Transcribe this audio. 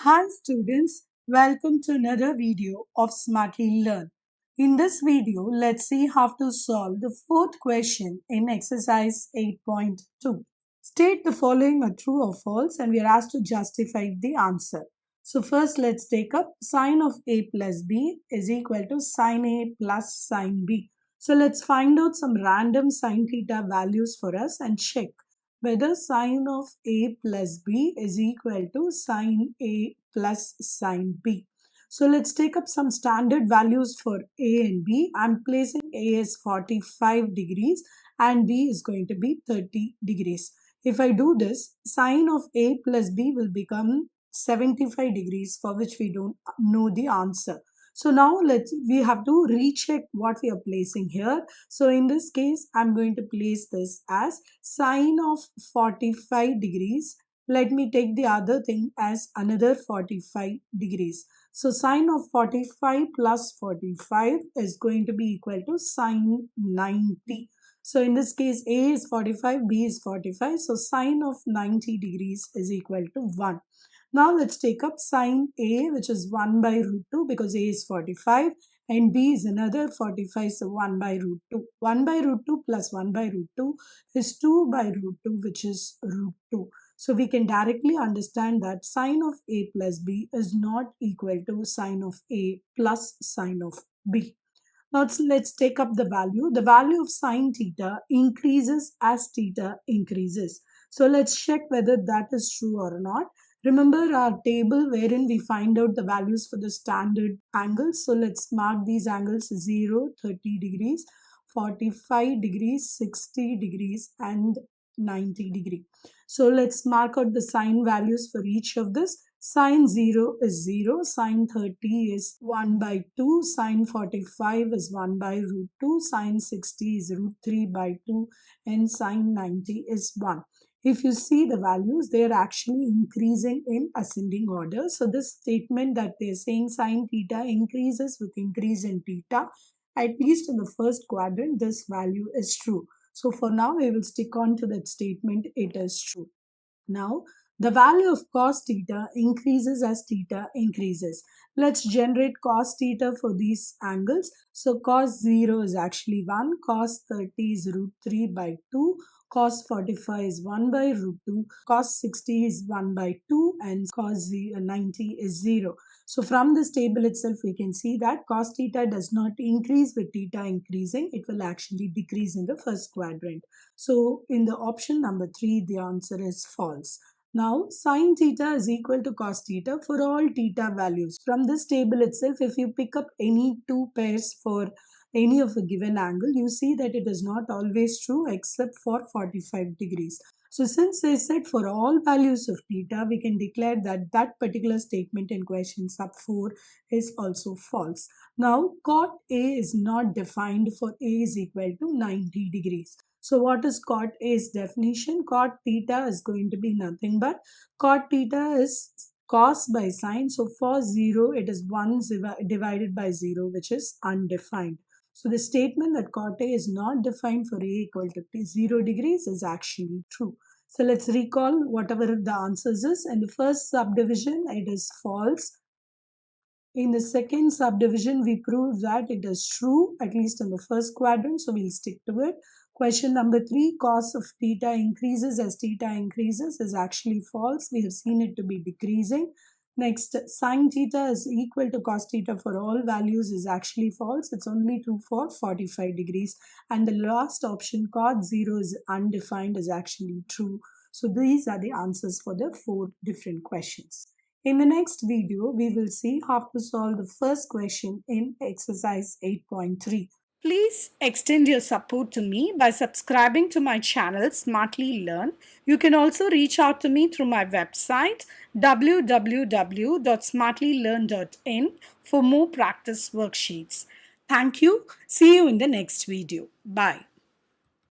Hi students, welcome to another video of Smartly Learn. In this video, let's see how to solve the fourth question in exercise 8.2. State the following are true or false and we are asked to justify the answer. So first let's take up sin of A plus B is equal to sin A plus sin B. So let's find out some random sin theta values for us and check whether sin of A plus B is equal to sin A plus sin B. So let's take up some standard values for A and B. I'm placing A as 45 degrees and B is going to be 30 degrees. If I do this, sin of A plus B will become 75 degrees, for which we don't know the answer. So now we have to recheck what we are placing here. So in this case, I'm going to place this as sine of 45 degrees. Let me take the other thing as another 45 degrees. So sine of 45 plus 45 is going to be equal to sine 90. So in this case, A is 45, B is 45. So sine of 90 degrees is equal to 1. Now let's take up sine A, which is 1 by root 2 because A is 45 and B is another 45, so 1 by root 2. 1 by root 2 plus 1 by root 2 is 2 by root 2, which is root 2. So we can directly understand that sine of A plus B is not equal to sine of A plus sine of B. Now let's take up the value. The value of sine theta increases as theta increases. So let's check whether that is true or not. Remember our table wherein we find out the values for the standard angles. So let's mark these angles 0, 30 degrees, 45 degrees, 60 degrees and 90 degree. So let's mark out the sine values for each of this. Sine 0 is 0, sine 30 is 1 by 2, sine 45 is 1 by root 2, sine 60 is root 3 by 2 and sine 90 is 1. If you see the values, they are actually increasing in ascending order. So this statement that they are saying sine theta increases with increase in theta, at least in the first quadrant, this value is true. So for now, we will stick on to that statement, it is true. Now, the value of cos theta increases as theta increases. Let's generate cos theta for these angles. So cos 0 is actually 1, cos 30 is root 3 by 2, cos 45 is 1 by root 2, cos 60 is 1 by 2 and cos 90 is 0. So from this table itself we can see that cos theta does not increase with theta increasing. It will actually decrease in the first quadrant. So in the option number 3, the answer is false. Now, sine theta is equal to cos theta for all theta values. From this table itself, if you pick up any two pairs for any of a given angle, you see that it is not always true except for 45 degrees. So since they said for all values of theta, we can declare that that particular statement in question sub 4 is also false. Now, cot A is not defined for A is equal to 90 degrees. So what is cot A's definition? Cot theta is going to be nothing but cot theta is cos by sine. So for 0, it is 1 divided by 0, which is undefined. So the statement that cot A is not defined for A equal to 0 degrees is actually true. So let's recall whatever the answers is. In the first subdivision, it is false. In the second subdivision, we prove that it is true, at least in the first quadrant, so we'll stick to it. Question number 3, cos of theta increases as theta increases is actually false. We have seen it to be decreasing. Next, sine theta is equal to cos theta for all values is actually false. It's only true for 45 degrees. And the last option, cot 0 is undefined, is actually true. So these are the answers for the 4 different questions. In the next video, we will see how to solve the first question in exercise 8.3. Please extend your support to me by subscribing to my channel Smartly Learn. You can also reach out to me through my website www.smartlylearn.in for more practice worksheets. Thank you. See you in the next video. Bye.